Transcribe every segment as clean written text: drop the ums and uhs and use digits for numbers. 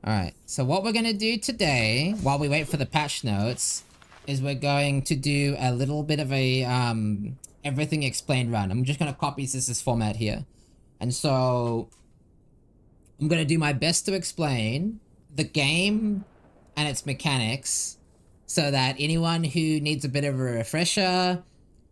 Alright, so what we're gonna do today, while we wait for the patch notes, is we're going to do a little bit of a, everything explained run. I'm just gonna copy this format here. And so, I'm gonna do my best to explain the game and its mechanics, so that anyone who needs a bit of a refresher,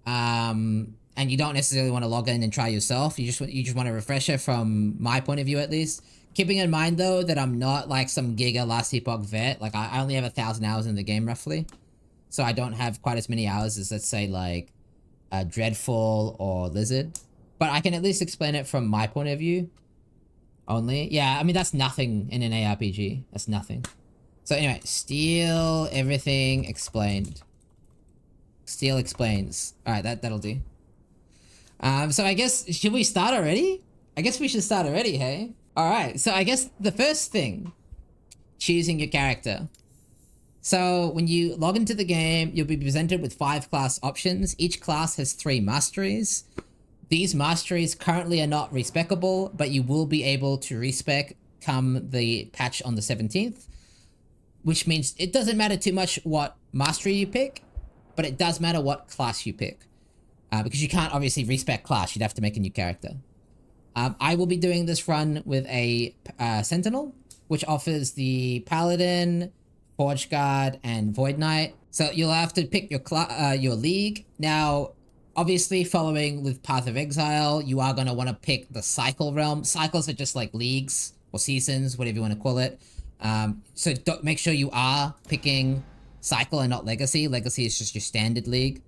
and you don't necessarily want to log in and try yourself, you just want a refresher from my point of view at least. Keeping in mind though that I'm not like some giga Last Epoch vet. Like I only have 1,000 hours in the game roughly, so I don't have quite as many hours as, let's say, like Dreadful or Lizard. But I can at least explain it from my point of view only. Yeah, I mean that's nothing in an ARPG. That's nothing. So anyway, Steel everything explained. Steel explains. All right, that'll do. So I guess, should we start already? I guess we should start already, hey? All right, so I guess the first thing, choosing your character. So when you log into the game, you'll be presented with 5 class options. Each class has 3 masteries. These masteries currently are not respecable, but you will be able to respec come the patch on the 17th, which means it doesn't matter too much what mastery you pick, but it does matter what class you pick. Because you can't obviously respec class, you'd have to make a new character. I will be doing this run with a Sentinel, which offers the Paladin, Forge Guard, and Void Knight. So you'll have to pick your league. Now, obviously following with Path of Exile, you are going to want to pick the Cycle realm. Cycles are just like leagues or seasons, whatever you want to call it. So make sure you are picking Cycle and not Legacy. Legacy is just your standard league.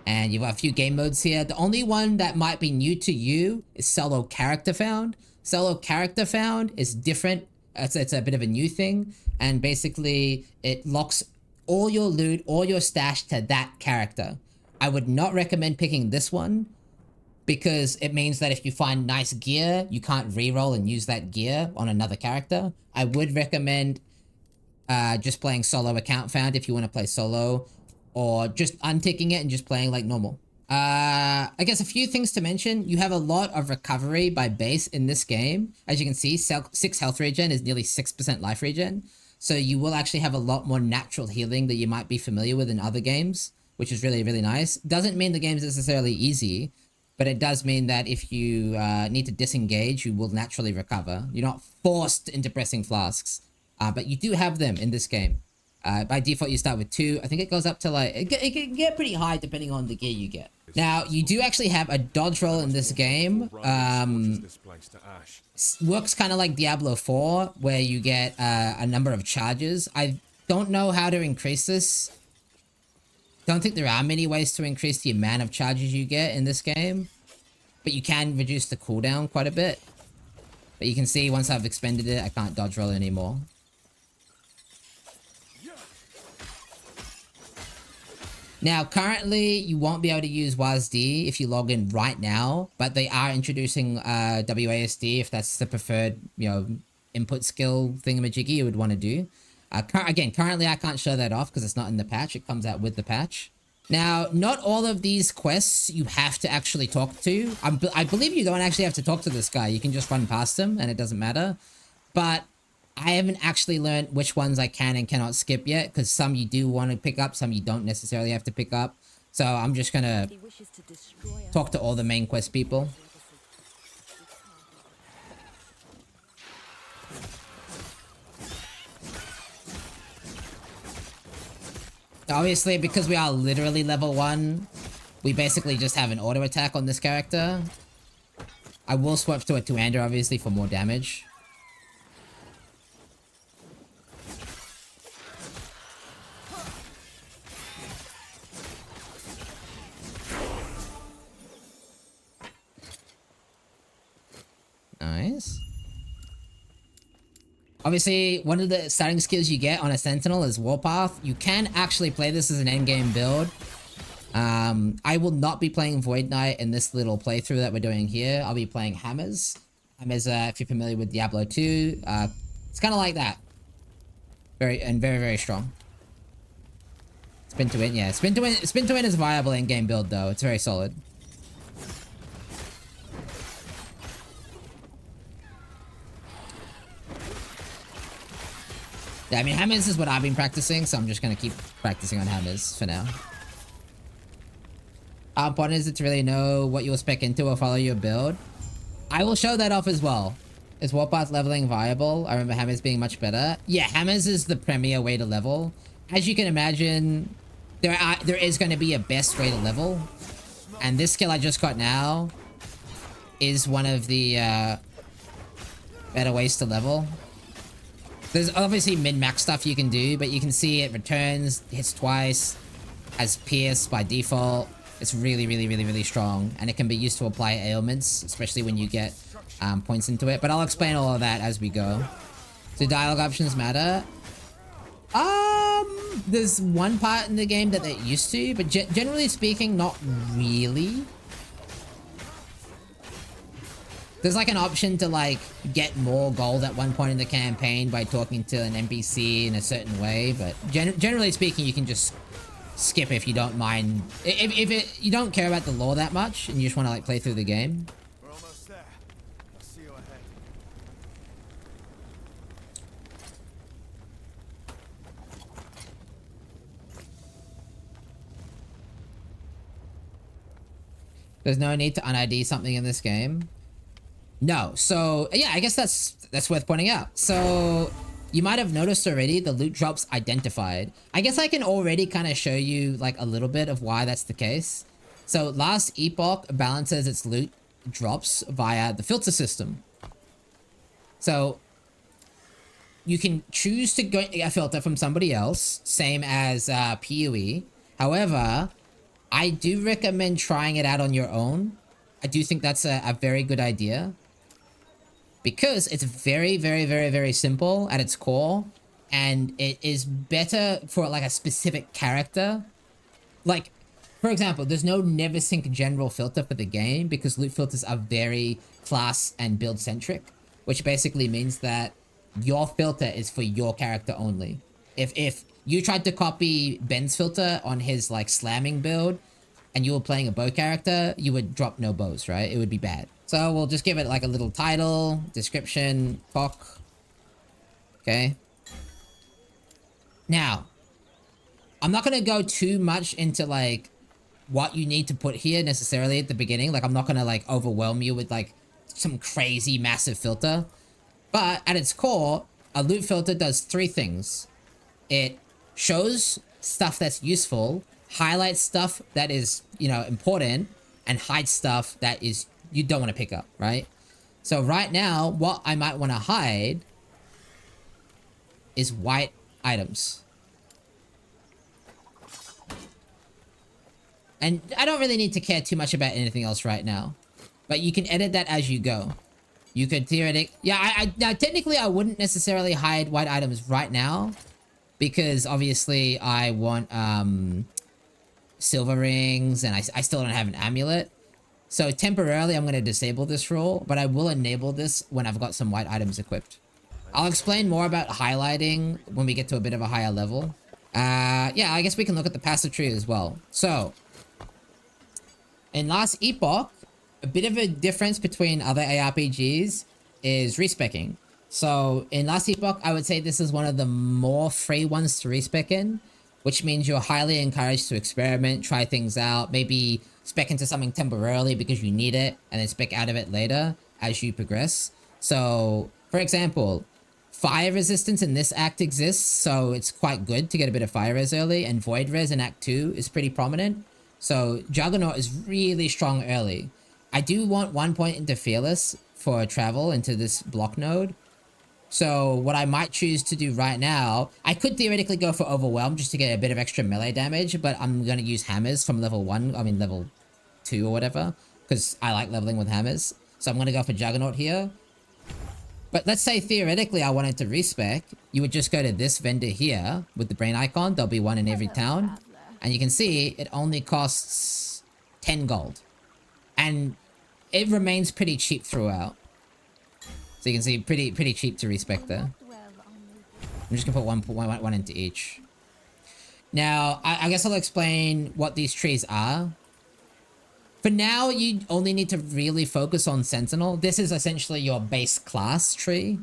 And you've got a few game modes here. The only one that might be new to you is Solo Character Found. Solo Character Found is different. It's a bit of a new thing. And basically, it locks all your loot, all your stash to that character. I would not recommend picking this one, because it means that if you find nice gear, you can't reroll and use that gear on another character. I would recommend just playing Solo Account Found if you want to play solo, or just unticking it and just playing like normal. I guess a few things to mention. You have a lot of recovery by base in this game. As you can see, 6 health regen is nearly 6% life regen. So you will actually have a lot more natural healing that you might be familiar with in other games, which is really, really nice. Doesn't mean the game is necessarily easy, but it does mean that if you need to disengage, you will naturally recover. You're not forced into pressing flasks, but you do have them in this game. By default, you start with 2. I think it goes up to like, it can get pretty high depending on the gear you get. Now, you do actually have a dodge roll in this game. Works kind of like Diablo 4, where you get a number of charges. I don't know how to increase this. Don't think there are many ways to increase the amount of charges you get in this game, but you can reduce the cooldown quite a bit. But you can see once I've expended it, I can't dodge roll anymore. Now, currently, you won't be able to use WASD if you log in right now, but they are introducing WASD if that's the preferred, input skill thingamajiggy you would want to do. Again, currently I can't show that off because it's not in the patch. It comes out with the patch. Now, not all of these quests you have to actually talk to. I believe you don't actually have to talk to this guy. You can just run past him and it doesn't matter. But I haven't actually learned which ones I can and cannot skip yet, because some you do want to pick up, some you don't necessarily have to pick up. So I'm just gonna talk to all the main quest people. Obviously, because we are literally level 1, we basically just have an auto attack on this character. I will swap to a two-hander, obviously, for more damage. Nice. Obviously, one of the starting skills you get on a Sentinel is Warpath. You can actually play this as an endgame build. I will not be playing Void Knight in this little playthrough that we're doing here. I'll be playing Hammers. Hammers, if you're familiar with Diablo 2, it's kind of like that. Very, very strong. Spin to win, yeah. Spin to win is a viable endgame build, though. It's very solid. Yeah, I mean, hammers is what I've been practicing, so I'm just gonna keep practicing on hammers for now. How important is it to really know what you'll spec into or follow your build? I will show that off as well. Is warpath leveling viable? I remember hammers being much better. Yeah, hammers is the premier way to level. As you can imagine, there is going to be a best way to level. And this skill I just got now is one of the better ways to level. There's obviously min-max stuff you can do, but you can see it returns, hits twice, has pierce by default. It's really, really, really, really strong. And it can be used to apply ailments, especially when you get points into it. But I'll explain all of that as we go. Do dialogue options matter? There's one part in the game that they used to, but generally speaking, not really. There's like an option to like get more gold at one point in the campaign by talking to an NPC in a certain way, but generally speaking, you can just skip if you don't mind. If you don't care about the lore that much and you just want to like play through the game. We're almost there. I'll see you ahead. There's no need to un-ID something in this game. No, so yeah, I guess that's worth pointing out. So you might have noticed already the loot drops identified. I guess I can already kind of show you like a little bit of why that's the case. So Last Epoch balances its loot drops via the filter system. So you can choose to get a filter from somebody else, same as PoE. However, I do recommend trying it out on your own. I do think that's a very good idea. Because it's very, very, very, very simple at its core. And it is better for like a specific character. Like, for example, there's no never sync general filter for the game because loot filters are very class and build centric. Which basically means that your filter is for your character only. If you tried to copy Ben's filter on his like slamming build and you were playing a bow character, you would drop no bows, right? It would be bad. So we'll just give it like a little title, description, POC. Okay. Now, I'm not going to go too much into like what you need to put here necessarily at the beginning. Like I'm not going to like overwhelm you with like some crazy massive filter. But at its core, a loot filter does three things. It shows stuff that's useful, highlights stuff that is, you know, important, and hides stuff that is you don't want to pick up, right? So right now, what I might want to hide is white items. And I don't really need to care too much about anything else right now. But you can edit that as you go. You could theoretically... Yeah, now technically I wouldn't necessarily hide white items right now. Because obviously I want silver rings and I still don't have an amulet. So temporarily I'm going to disable this rule, but I will enable this when I've got some white items equipped. I'll explain more about highlighting when we get to a bit of a higher level. Yeah, I guess we can look at the passive tree as well. So, in Last Epoch, a bit of a difference between other ARPGs is respecing. So, in Last Epoch, I would say this is one of the more free ones to respec in, which means you're highly encouraged to experiment, try things out, maybe spec into something temporarily because you need it, and then spec out of it later as you progress. So, for example, fire resistance in this act exists, so it's quite good to get a bit of fire res early, and void res in Act 2 is pretty prominent. So, Juggernaut is really strong early. I do want 1 point into Fearless for travel into this block node. So, what I might choose to do right now, I could theoretically go for Overwhelm just to get a bit of extra melee damage, but I'm going to use hammers from level 2 or whatever, because I like leveling with hammers. So I'm going to go for Juggernaut here. But let's say theoretically I wanted to respec, you would just go to this vendor here with the brain icon. There'll be one in every town. And you can see it only costs 10 gold. And it remains pretty cheap throughout. So you can see pretty cheap to respec there. I'm just gonna put one into each. Now, I guess I'll explain what these trees are. For now, you only need to really focus on Sentinel. This is essentially your base class tree.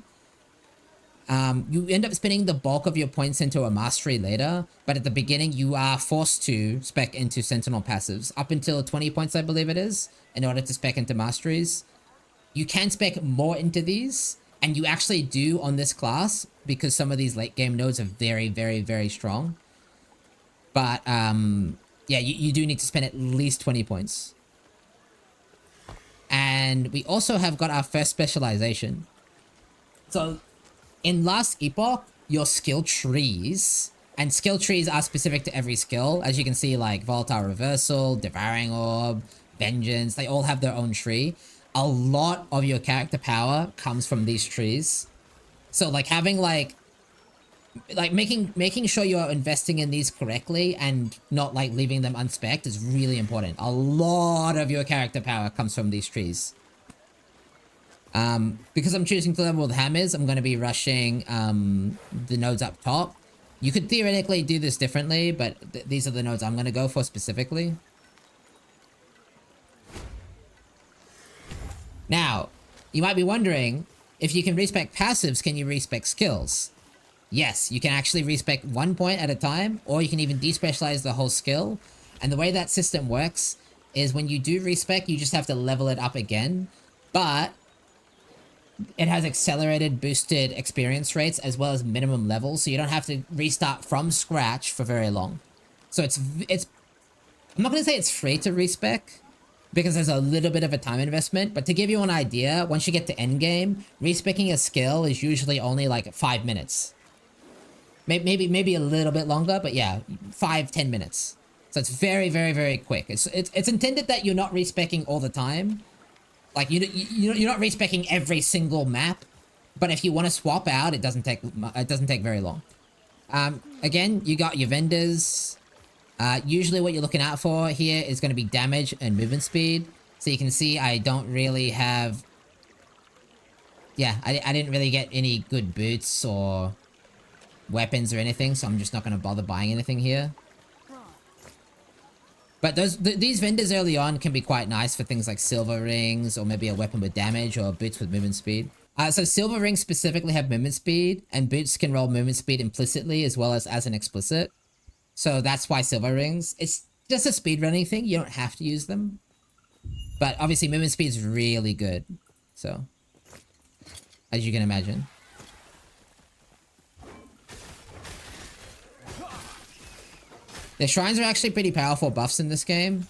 You end up spending the bulk of your points into a mastery later, but at the beginning you are forced to spec into sentinel passives up until 20 points, I believe it is, in order to spec into masteries. You can spec more into these, and you actually do on this class because some of these late game nodes are very, very, very strong. But yeah, you do need to spend at least 20 points. And we also have got our first specialization. So in Last Epoch, your skill trees, and skill trees are specific to every skill. As you can see, like Volatile Reversal, Devouring Orb, Vengeance, they all have their own tree. A lot of your character power comes from these trees. So like having like making sure you're investing in these correctly and not like leaving them unspec'd is really important. A lot of your character power comes from these trees. Because I'm choosing to level with hammers, I'm going to be rushing the nodes up top. You could theoretically do this differently, but these are the nodes I'm going to go for specifically. Now, you might be wondering, if you can respec passives, can you respec skills? Yes, you can actually respec 1 point at a time, or you can even despecialize the whole skill. And the way that system works is when you do respec, you just have to level it up again. But it has accelerated, boosted experience rates as well as minimum levels, so you don't have to restart from scratch for very long. So it's I'm not going to say it's free to respec, because there's a little bit of a time investment, but to give you an idea, once you get to endgame, respecking a skill is usually only like 5 minutes. Maybe a little bit longer, but yeah, 5-10 minutes. So it's very, very, very quick. It's intended that you're not respecking all the time. Like you're not respecking every single map, but if you want to swap out, it doesn't take very long. Again, you got your vendors. Usually what you're looking out for here is going to be damage and movement speed. So you can see I don't really have... Yeah, I didn't really get any good boots or weapons or anything, so I'm just not going to bother buying anything here. But these vendors early on can be quite nice for things like silver rings, or maybe a weapon with damage, or boots with movement speed. So silver rings specifically have movement speed, and boots can roll movement speed implicitly as well as an explicit. So that's why silver rings. It's just a speedrunning thing. You don't have to use them. But obviously movement speed is really good. So, as you can imagine. The shrines are actually pretty powerful buffs in this game.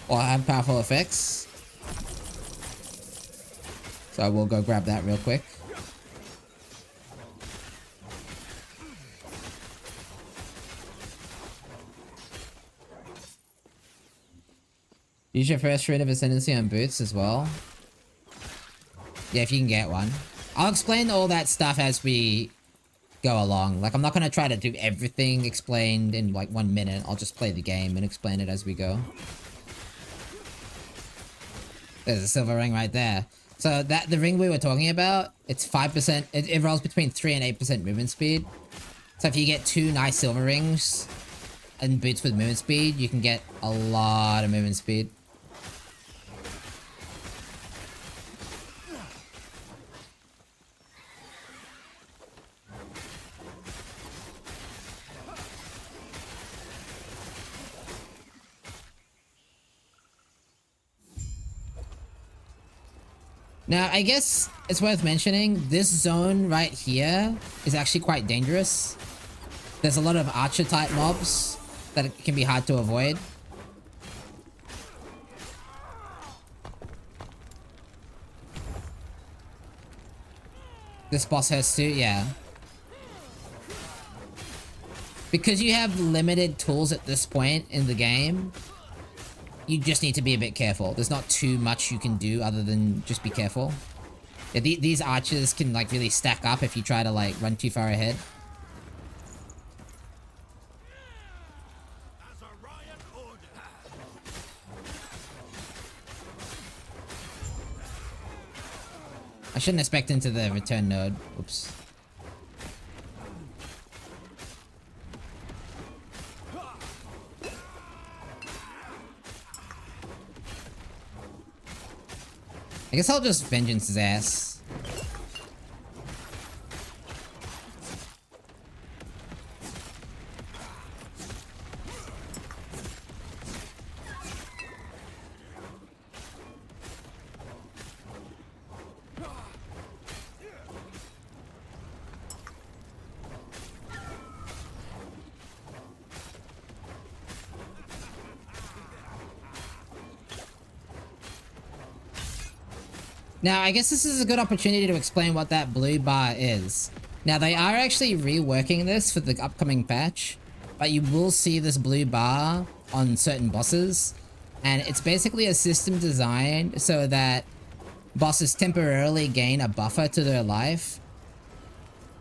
Or have powerful effects. So I will go grab that real quick. Use your first rune of ascendancy on boots as well. Yeah, if you can get one. I'll explain all that stuff as we go along. Like, I'm not going to try to do everything explained in, like, 1 minute. I'll just play the game and explain it as we go. There's a silver ring right there. So, the ring we were talking about, it's 5%... It rolls between 3 and 8% movement speed. So, if you get 2 nice silver rings and boots with movement speed, you can get a lot of movement speed. Now, I guess it's worth mentioning, this zone right here is actually quite dangerous. There's a lot of archer-type mobs that it can be hard to avoid. This boss has to, yeah. Because you have limited tools at this point in the game, you just need to be a bit careful. There's not too much you can do other than just be careful. Yeah, these archers can, like, really stack up if you try to, like, run too far ahead. I shouldn't expect into the return node. Oops. I guess I'll just vengeance his ass. Now, I guess this is a good opportunity to explain what that blue bar is. Now, they are actually reworking this for the upcoming patch, but you will see this blue bar on certain bosses, and it's basically a system designed so that bosses temporarily gain a buffer to their life,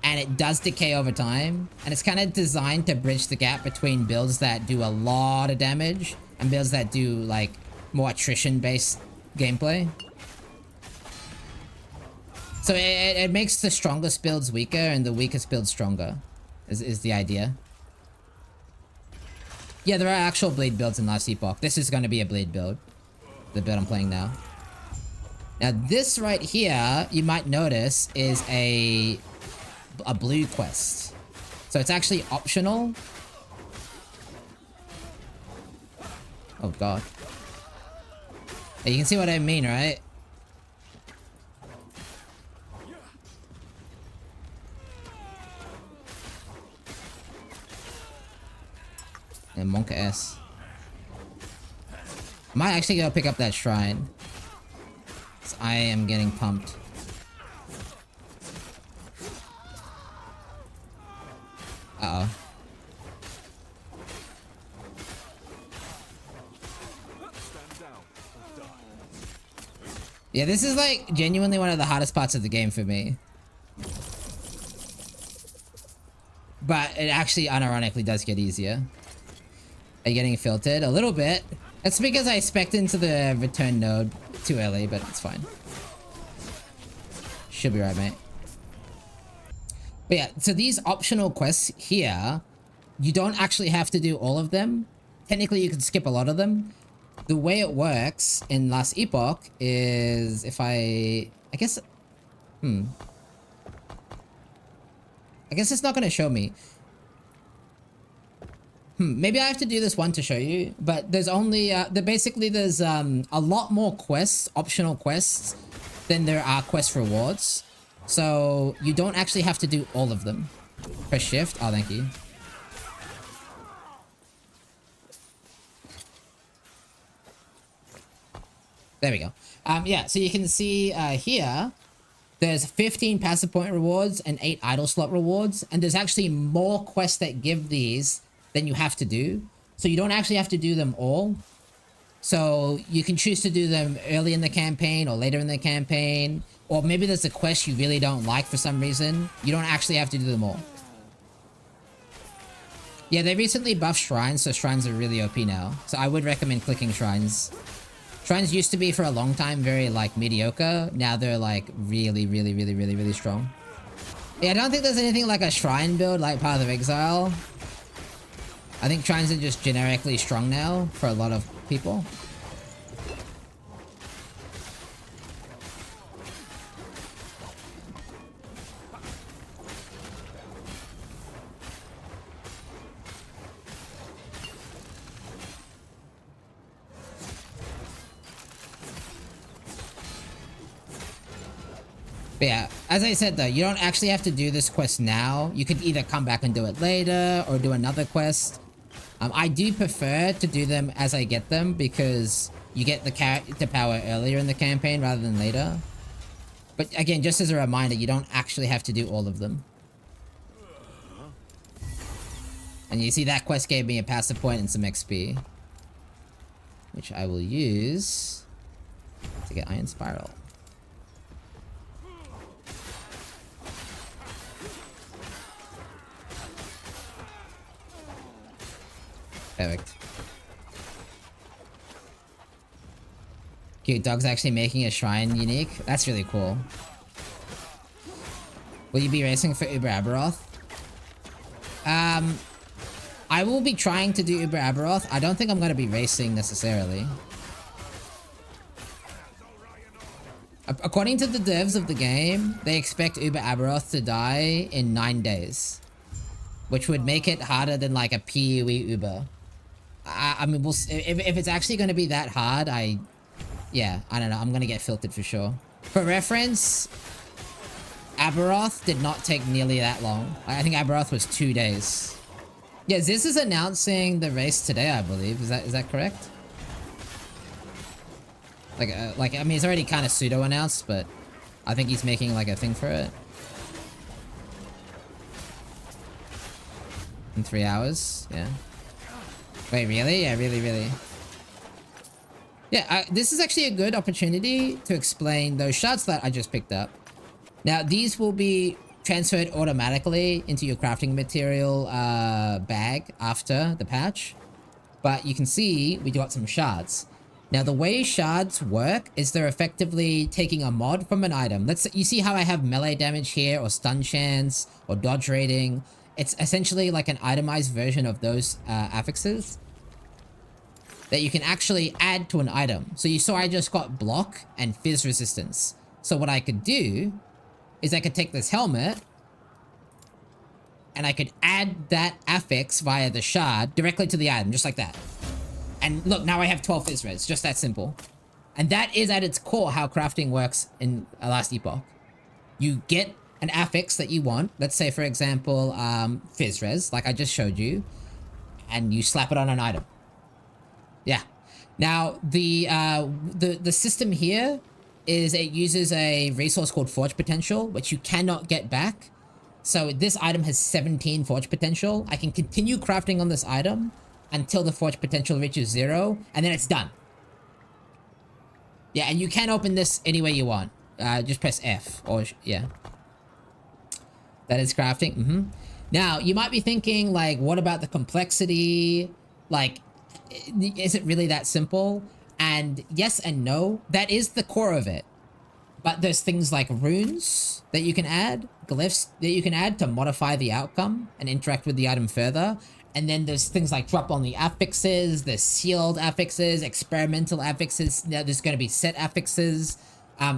and it does decay over time, and it's kind of designed to bridge the gap between builds that do a lot of damage and builds that do like more attrition-based gameplay. So it makes the strongest builds weaker and the weakest builds stronger, is the idea. Yeah, there are actual bleed builds in Last Epoch. This is going to be a bleed build, the build I'm playing now. Now this right here, you might notice, is a blue quest. So it's actually optional. Oh god. You can see what I mean, right? And Monka S. Might actually go pick up that shrine. I am getting pumped. Uh-oh. Yeah, this is like genuinely one of the hardest parts of the game for me. But it actually unironically does get easier. Are you getting filtered? A little bit. That's because I spec'd into the return node too early, but it's fine. Should be right, mate. But yeah, so these optional quests here, you don't actually have to do all of them. Technically, you can skip a lot of them. The way it works in Last Epoch is if I guess... I guess it's not going to show me. Maybe I have to do this one to show you, but there's only, basically there's a lot more quests, optional quests, than there are quest rewards. So you don't actually have to do all of them. Press shift. Oh, thank you. There we go. Yeah, so you can see here, there's 15 passive point rewards and 8 idle slot rewards, and there's actually more quests that give these than you have to do. So you don't actually have to do them all. So you can choose to do them early in the campaign or later in the campaign, or maybe there's a quest you really don't like for some reason. You don't actually have to do them all. Yeah, they recently buffed shrines, so shrines are really OP now. So I would recommend clicking shrines. Shrines used to be for a long time very like mediocre. Now they're like really strong. Yeah, I don't think there's anything like a shrine build like Path of Exile. I think shrines are just generically strong now for a lot of people. But yeah, as I said though, you don't actually have to do this quest now. You could either come back and do it later or do another quest. I do prefer to do them as I get them because you get the character power earlier in the campaign rather than later. But again, just as a reminder, you don't actually have to do all of them. And you see that quest gave me a passive point and some XP, which I will use to get Iron Spiral. Perfect. Cute dog's actually making a shrine unique. That's really cool. Will you be racing for Uber Aberoth? I will be trying to do Uber Aberoth. I don't think I'm going to be racing necessarily. According to the devs of the game, they expect Uber Aberoth to die in 9 days, which would make it harder than like a PoE Uber. I mean, we'll, if it's actually going to be that hard, yeah, I don't know. I'm going to get filtered for sure. For reference, Aberoth did not take nearly that long. I think Aberoth was 2 days. Yeah, Ziz is announcing the race today, I believe. Is that correct? Like I mean, it's already kind of pseudo-announced, but I think he's making like a thing for it. In 3 hours, yeah. Wait, really? Yeah, really. Yeah, this is actually a good opportunity to explain those shards that I just picked up. Now, these will be transferred automatically into your crafting material bag after the patch. But you can see we got some shards. Now, the way shards work is they're effectively taking a mod from an item. You see how I have melee damage here, or stun chance, or dodge rating. It's essentially like an itemized version of those affixes that you can actually add to an item. So you saw I just got block and fizz resistance. So what I could do is I could take this helmet and I could add that affix via the shard directly to the item, just like that. And look, now I have 12 fizz res, just that simple. And that is at its core how crafting works in Last Epoch. You get an affix that you want, let's say for example, fizz res, like I just showed you, and you slap it on an item. Yeah. Now, the system here is it uses a resource called Forge Potential, which you cannot get back. So this item has 17 Forge Potential. I can continue crafting on this item until the Forge Potential reaches 0, and then it's done. Yeah, and you can open this any way you want. Just press F, or yeah. That is crafting. Now, you might be thinking, like, what about the complexity? Like, is it really that simple? And yes and no, that is the core of it. But there's things like runes that you can add, glyphs that you can add to modify the outcome and interact with the item further. And then there's things like drop only affixes, there's sealed affixes, experimental affixes, now there's going to be set affixes.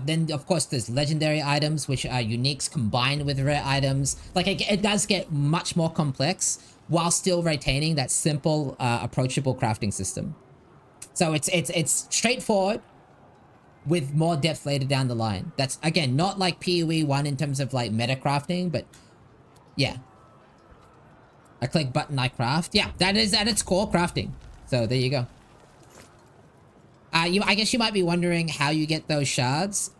Then of course there's legendary items, which are uniques combined with rare items. Like it does get much more complex while still retaining that simple, approachable crafting system. So it's straightforward with more depth later down the line. That's, again, not like PoE 1 in terms of like meta crafting, but yeah. I click button, I craft. Yeah, that is at its core crafting. So there you go. I guess you might be wondering how you get those shards.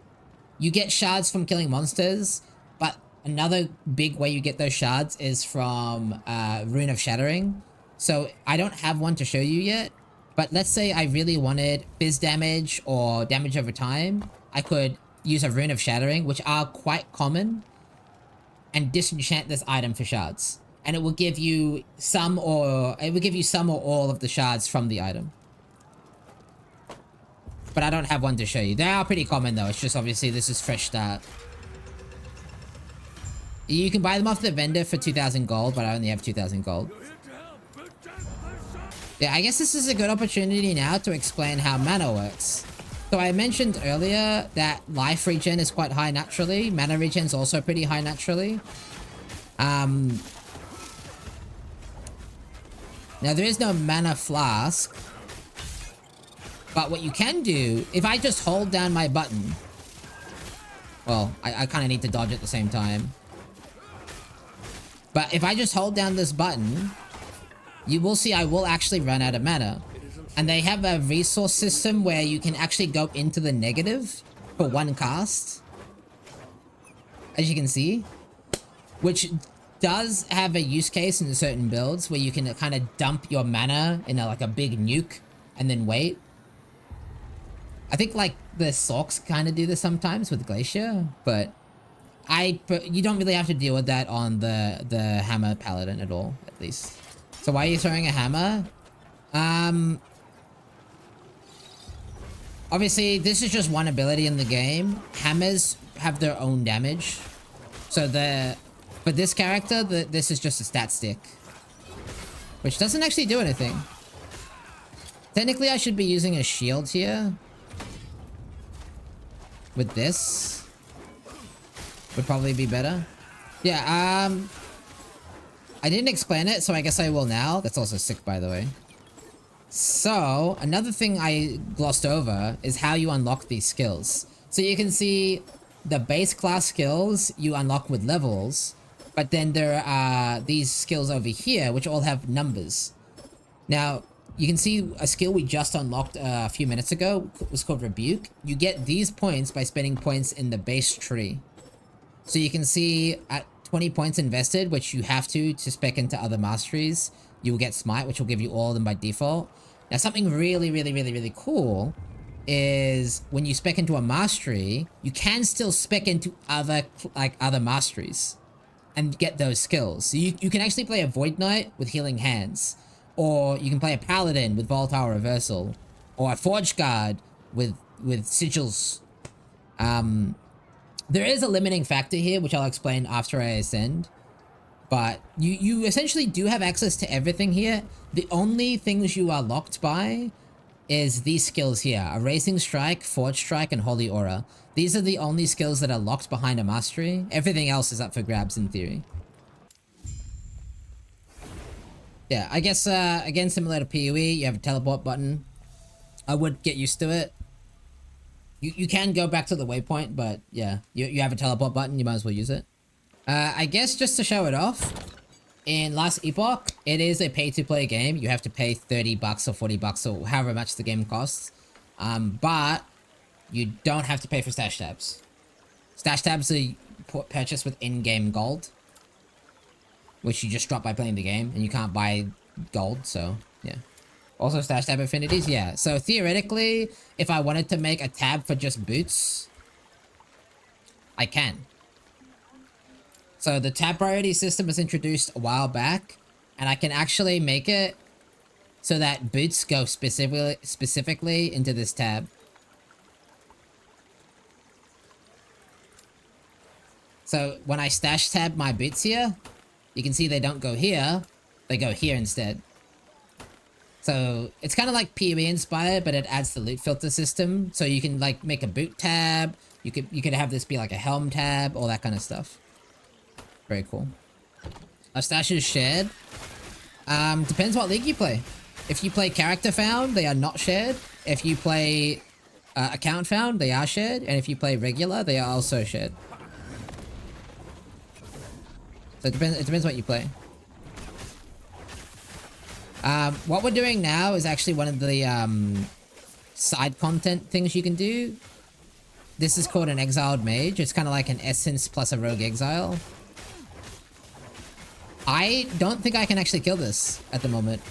You get shards from killing monsters, but another big way you get those shards is from Rune of Shattering. So I don't have one to show you yet, but let's say I really wanted fizz damage or damage over time. I could use a Rune of Shattering, which are quite common, and disenchant this item for shards. And it will give you some or all of the shards from the item. But I don't have one to show you. They are pretty common though. It's just obviously this is fresh start. You can buy them off the vendor for 2,000 gold, but I only have 2,000 gold. Yeah, I guess this is a good opportunity now to explain how mana works. So I mentioned earlier that life regen is quite high naturally. Mana regen is also pretty high naturally. Now there is no mana flask. But what you can do, if I just hold down my button... Well, I kind of need to dodge at the same time. But if I just hold down this button, you will see I will actually run out of mana. And they have a resource system where you can actually go into the negative for one cast. As you can see. Which does have a use case in certain builds where you can kind of dump your mana in like a big nuke and then wait. I think like the Sorks kind of do this sometimes with Glacier, but you don't really have to deal with that on the Hammer Paladin at all, at least. So why are you throwing a hammer? Obviously this is just one ability in the game. Hammers have their own damage. So for this character, this is just a stat stick, which doesn't actually do anything. Technically I should be using a shield here. With this would probably be better. Yeah, I didn't explain it, so I guess I will now. That's also sick, by the way. So, another thing I glossed over is how you unlock these skills. So you can see the base class skills you unlock with levels, but then there are these skills over here, which all have numbers. Now, you can see a skill we just unlocked a few minutes ago was called Rebuke. You get these points by spending points in the base tree. So you can see at 20 points invested, which you have to spec into other masteries, you will get Smite, which will give you all of them by default. Now, something really cool is when you spec into a mastery, you can still spec into other masteries and get those skills. So you can actually play a Void Knight with Healing Hands, or you can play a Paladin with Volatile Reversal, or a Forge Guard with Sigils. There is a limiting factor here, which I'll explain after I ascend. But you essentially do have access to everything here. The only things you are locked by is these skills here. Erasing Strike, Forge Strike, and Holy Aura. These are the only skills that are locked behind a mastery. Everything else is up for grabs in theory. Yeah, I guess, again, similar to PoE, you have a teleport button. I would get used to it. You can go back to the waypoint, but yeah, you have a teleport button, you might as well use it. I guess just to show it off, in Last Epoch, it is a pay-to-play game. You have to pay 30 bucks or 40 bucks or however much the game costs. But you don't have to pay for stash tabs. Stash tabs are purchased with in-game gold, which you just drop by playing the game, and you can't buy gold, so yeah. Also stash tab affinities, yeah. So theoretically, if I wanted to make a tab for just boots, I can. So the tab priority system was introduced a while back, and I can actually make it so that boots go specifically into this tab. So when I stash tab my boots here, you can see they don't go here, they go here instead. So it's kind of like PoE inspired, but it adds the loot filter system. So you can like make a boot tab. You could have this be like a helm tab, all that kind of stuff. Very cool. Our stash is shared. Depends what league you play. If you play character found, they are not shared. If you play account found, they are shared. And if you play regular, they are also shared. So it depends what you play. What we're doing now is actually one of the side content things you can do. This is called an Exiled Mage. It's kind of like an Essence plus a Rogue Exile. I don't think I can actually kill this at the moment.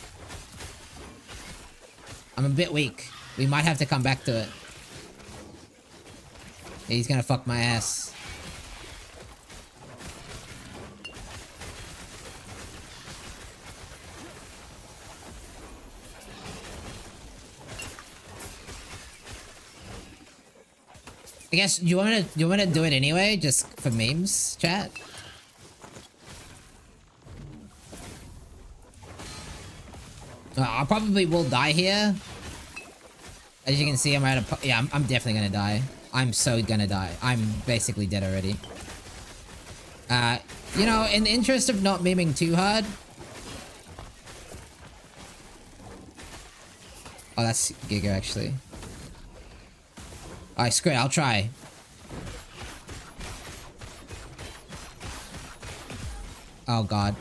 I'm a bit weak. We might have to come back to it. Yeah, he's gonna fuck my ass. I guess you want to do it anyway, just for memes, chat. I probably will die here. As you can see, I'm at a... Yeah, I'm definitely gonna die. I'm so gonna die. I'm basically dead already. You know, in the interest of not memeing too hard... Oh, that's Giga, actually. Alright, screw it, I'll try. Oh, God.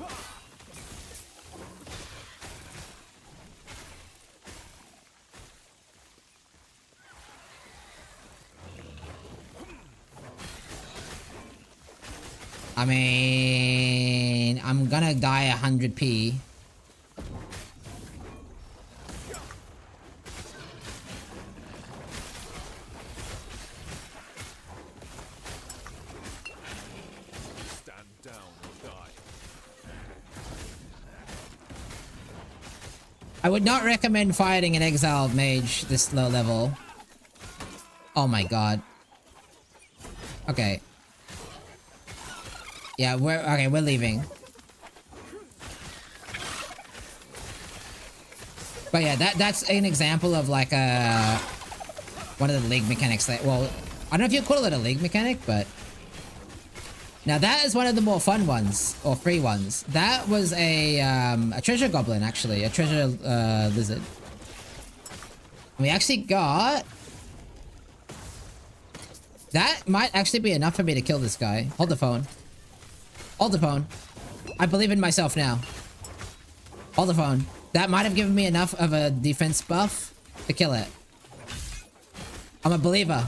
I mean, I'm gonna die 100p. Stand down or die. I would not recommend fighting an Exiled Mage this low level. Oh my god. Okay. Yeah, we're leaving. But yeah, that's an example of like one of the league mechanics that, well, I don't know if you call it a league mechanic, but now that is one of the more fun ones, or free ones. That was a treasure goblin, actually, a treasure lizard. We actually got... That might actually be enough for me to kill this guy. Hold the phone. Hold the phone. I believe in myself now. Hold the phone. That might have given me enough of a defense buff to kill it. I'm a believer.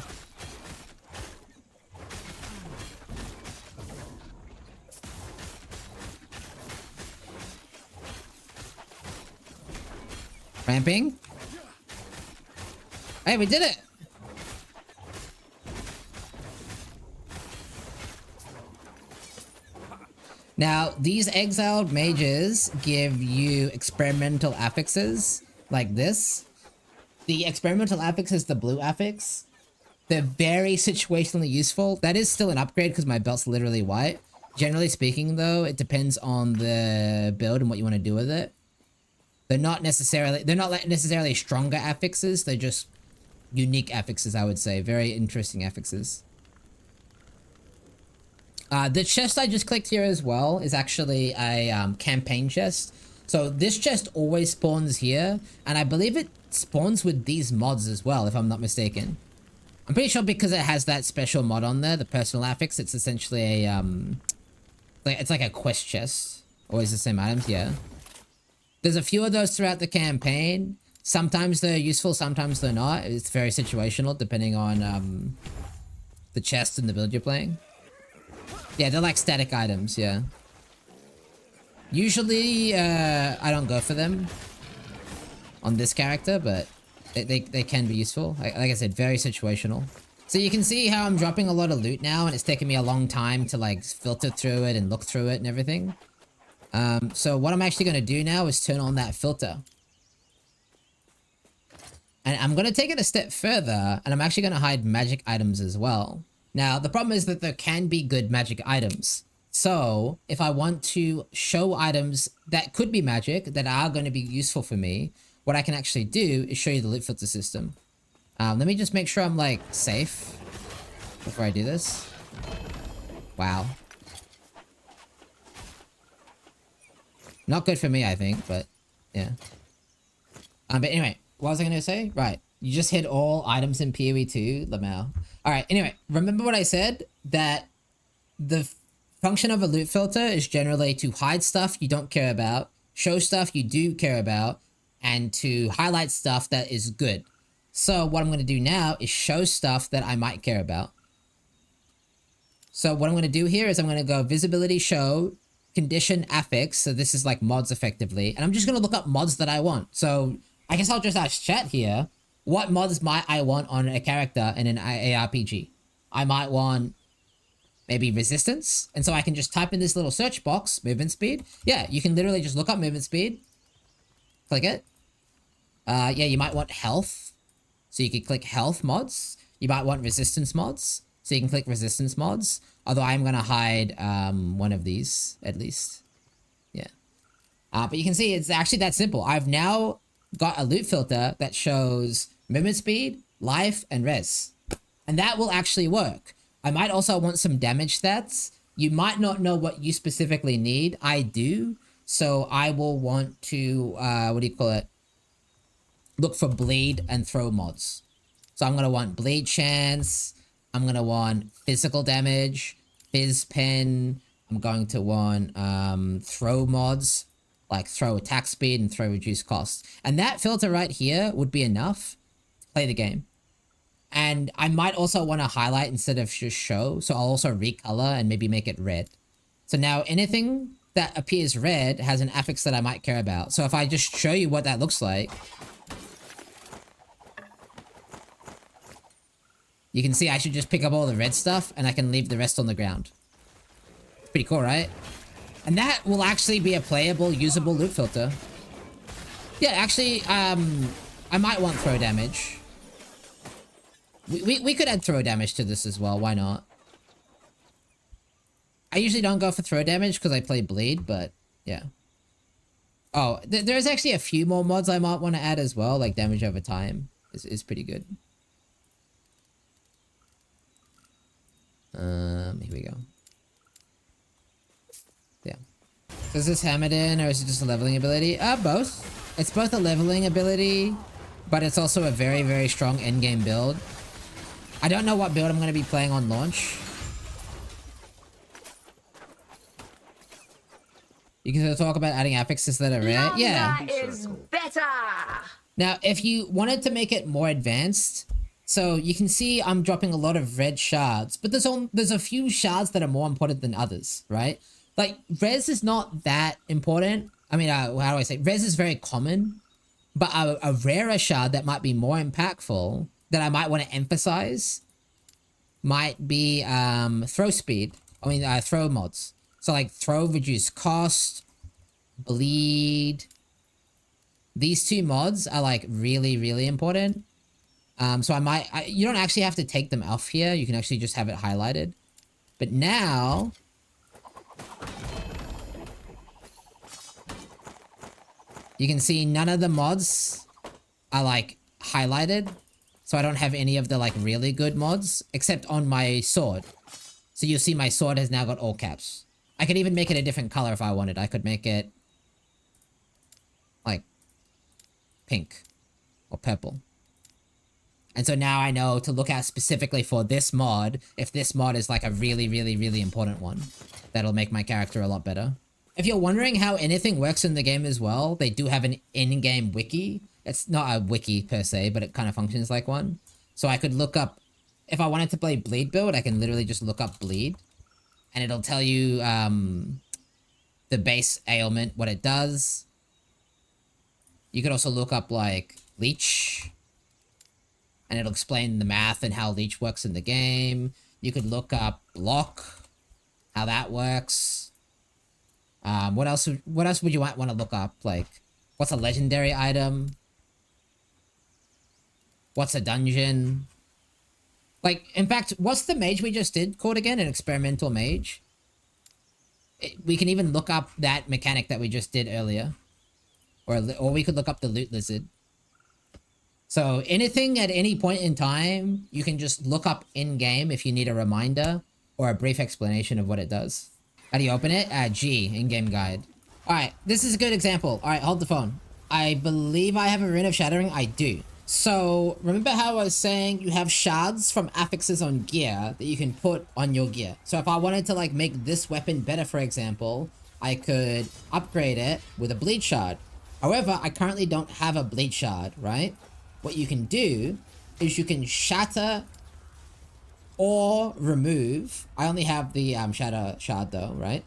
Ramping. Hey, we did it! Now, these exiled mages give you experimental affixes like this. The experimental affix is the blue affix. They're very situationally useful. That is still an upgrade because my belt's literally white. Generally speaking, though, it depends on the build and what you want to do with it. They're not necessarily stronger affixes. They're just unique affixes, I would say. Very interesting affixes. The chest I just clicked here as well is actually a campaign chest. So this chest always spawns here, and I believe it spawns with these mods as well, if I'm not mistaken. I'm pretty sure because it has that special mod on there, the personal affix, it's essentially a, it's like a quest chest. Always the same items, yeah. There's a few of those throughout the campaign. Sometimes they're useful, sometimes they're not. It's very situational, depending on the chest and the build you're playing. Yeah, they're like static items, yeah. Usually, I don't go for them on this character, but they can be useful. Like I said, very situational. So you can see how I'm dropping a lot of loot now, and it's taking me a long time to like filter through it and look through it and everything. So what I'm actually going to do now is turn on that filter. And I'm going to take it a step further, and I'm actually going to hide magic items as well. Now, the problem is that there can be good magic items. So, if I want to show items that could be magic, that are going to be useful for me, what I can actually do is show you the loot filter system. Let me just make sure I'm, like, safe before I do this. Wow. Not good for me, I think, but, yeah. But anyway, what was I going to say? Right. You just hit all items in PoE 2, Lamau. Alright, anyway, remember what I said? That the function of a loot filter is generally to hide stuff you don't care about, show stuff you do care about, and to highlight stuff that is good. So what I'm going to do now is show stuff that I might care about. So what I'm going to do here is I'm going to go visibility show, condition affix, so this is like mods effectively, and I'm just going to look up mods that I want. So I guess I'll just ask chat here. What mods might I want on a character in an ARPG? I might want maybe resistance. And so I can just type in this little search box, movement speed. Yeah, you can literally just look up movement speed. Click it. Yeah, you might want health. So you could click health mods. You might want resistance mods. So you can click resistance mods. Although I'm going to hide one of these at least. Yeah. But you can see it's actually that simple. I've now got a loot filter that shows movement speed, life, and res. And that will actually work. I might also want some damage stats. You might not know what you specifically need. I do. So I will want to, look for bleed and throw mods. So I'm going to want bleed chance. I'm going to want physical damage, fizz pen. I'm going to want throw mods, like throw attack speed and throw reduce cost. And that filter right here would be enough to play the game. And I might also want to highlight instead of just show. So I'll also recolor and maybe make it red. So now anything that appears red has an affix that I might care about. So if I just show you what that looks like, you can see I should just pick up all the red stuff and I can leave the rest on the ground. Pretty cool, right? And that will actually be a playable, usable loot filter. Yeah, actually, I might want throw damage. We could add throw damage to this as well, why not? I usually don't go for throw damage because I play bleed, but yeah. Oh, there's actually a few more mods I might want to add as well, like damage over time is pretty good. Here we go. Yeah. So is this hammered in or is it just a leveling ability? Both. It's both a leveling ability, but it's also a very, very strong endgame build. I don't know what build I'm going to be playing on launch. You can talk about adding affixes that are rare. Yeah. Longer is better. Now, if you wanted to make it more advanced, so you can see I'm dropping a lot of red shards, but there's a few shards that are more important than others, right? Like, res is not that important. I mean, how do I say? Res is very common, but a rarer shard that might be more impactful, that I might want to emphasize, might be throw speed. I mean, throw mods. So, like, throw, reduce cost, bleed. These two mods are, like, really, really important. So you don't actually have to take them off here. You can actually just have it highlighted. But now, you can see none of the mods are, like, highlighted. So I don't have any of the, like, really good mods, except on my sword. So you'll see my sword has now got all caps. I could even make it a different color if I wanted. I could make it, like, pink or purple. And so now I know to look at specifically for this mod, if this mod is like a really, really, really important one. That'll make my character a lot better. If you're wondering how anything works in the game as well, they do have an in-game wiki. It's not a wiki per se, but it kind of functions like one. So I could look up, if I wanted to play bleed build, I can literally just look up bleed. And it'll tell you the base ailment, what it does. You could also look up like leech. And it'll explain the math and how leech works in the game. You could look up block, how that works. What else would you want to look up? Like, what's a legendary item? What's a dungeon? Like, in fact, what's the mage we just did called again? An experimental mage? We can even look up that mechanic that we just did earlier. Or we could look up the loot lizard. So anything at any point in time, you can just look up in-game if you need a reminder or a brief explanation of what it does. How do you open it? G, in-game guide. Alright, this is a good example. Alright, hold the phone. I believe I have a Rune of Shattering. I do. So, remember how I was saying you have shards from affixes on gear that you can put on your gear. So if I wanted to, like, make this weapon better, for example, I could upgrade it with a bleed shard. However, I currently don't have a bleed shard, right? What you can do is you can shatter or remove. I only have the shatter shard though, right?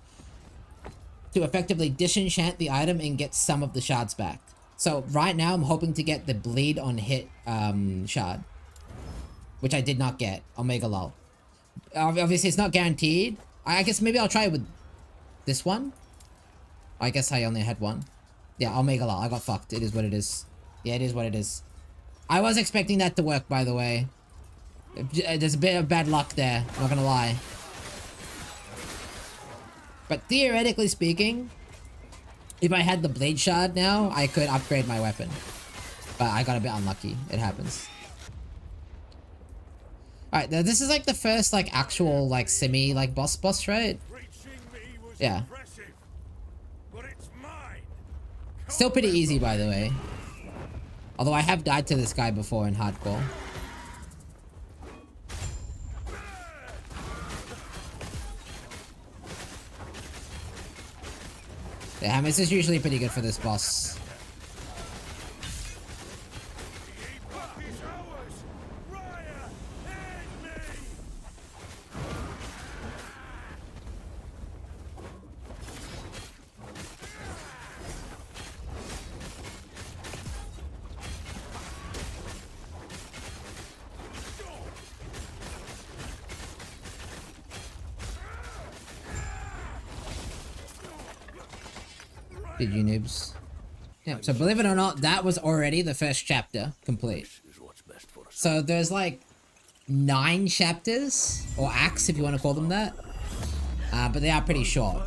To effectively disenchant the item and get some of the shards back. So right now I'm hoping to get the bleed on hit shard, which I did not get. Omega lol. Obviously it's not guaranteed. I guess maybe I'll try it with this one. I guess I only had one. Yeah, Omega lol. I got fucked. It is what it is. Yeah, it is what it is. I was expecting that to work, by the way. There's a bit of bad luck there, not gonna lie. But theoretically speaking, if I had the blade shard now, I could upgrade my weapon. But I got a bit unlucky. It happens. Alright, this is like the first like actual like semi like boss, right? Yeah. Still pretty easy, by the way. Although I have died to this guy before in hardcore. Yeah, this is usually pretty good for this boss. Did you noobs? Yeah, so believe it or not, that was already the first chapter complete. So there's like 9 chapters, or acts if you want to call them that. But they are pretty short.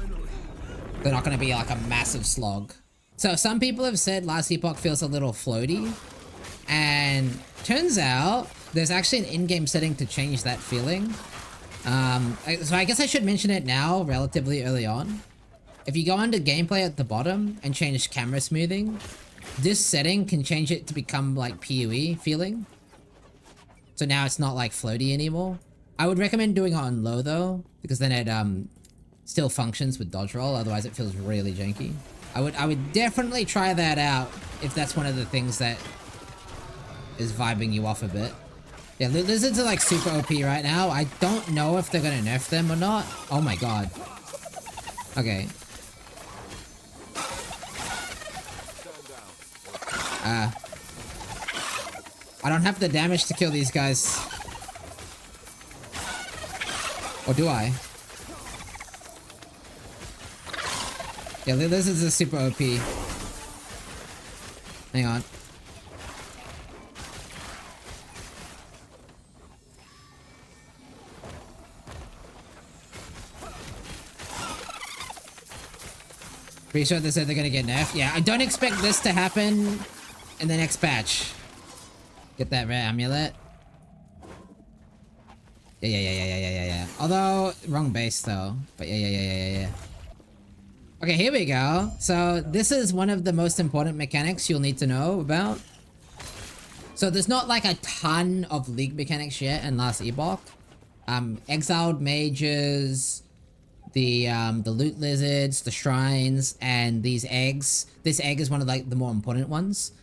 They're not going to be like a massive slog. So some people have said Last Epoch feels a little floaty. And turns out there's actually an in-game setting to change that feeling. So I guess I should mention it now, relatively early on. If you go under gameplay at the bottom and change camera smoothing, this setting can change it to become like PoE feeling. So now it's not like floaty anymore. I would recommend doing it on low though, because then it still functions with dodge roll, otherwise it feels really janky. I would definitely try that out if that's one of the things that is vibing you off a bit. Yeah, lizards are like super OP right now. I don't know if they're gonna nerf them or not. Oh my god. Okay. I don't have the damage to kill these guys. Or do I? Yeah, lizards are super OP. Hang on. Pretty sure they said they're gonna get nerfed. Yeah, I don't expect this to happen in the next patch. Get that rare amulet. Yeah. Although, wrong base though. But yeah. Okay, here we go. So, this is one of the most important mechanics you'll need to know about. So, there's not like a ton of League mechanics yet in Last Epoch. Exiled mages, the loot lizards, the shrines, and these eggs. This egg is one of like the more important ones.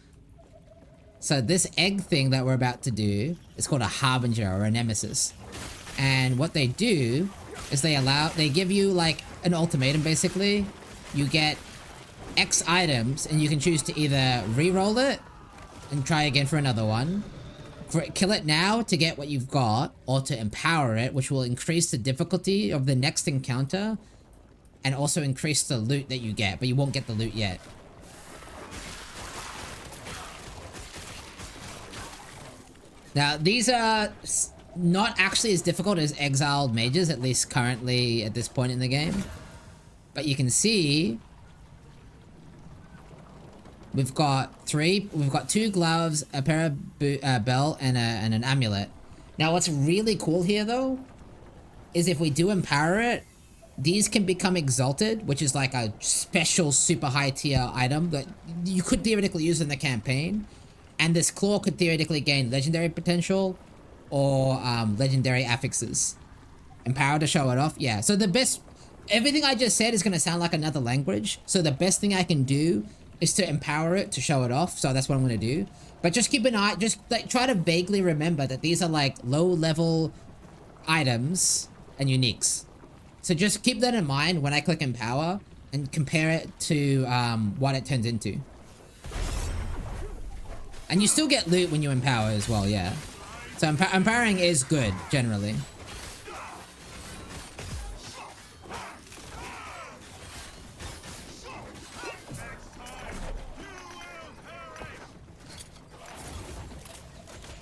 So this egg thing that we're about to do is called a Harbinger or a Nemesis. And what they do is they give you like an ultimatum basically. You get X items and you can choose to either re-roll it and try again for another one. Kill it now to get what you've got, or to empower it, which will increase the difficulty of the next encounter and also increase the loot that you get, but you won't get the loot yet. Now, these are not actually as difficult as exiled mages, at least currently at this point in the game. But you can see we've got two gloves, a pair of belt, and an amulet. Now, what's really cool here, though, is if we do empower it, these can become exalted, which is like a special super high tier item that you could theoretically use in the campaign. And this claw could theoretically gain legendary potential or legendary affixes. Empower to show it off. Yeah, so the best... Everything I just said is going to sound like another language. So the best thing I can do is to empower it to show it off. So that's what I'm going to do. But just keep an eye... Just like, try to vaguely remember that these are like low-level items and uniques. So just keep that in mind when I click empower and compare it to what it turns into. And you still get loot when you empower as well, yeah. So empowering is good, generally.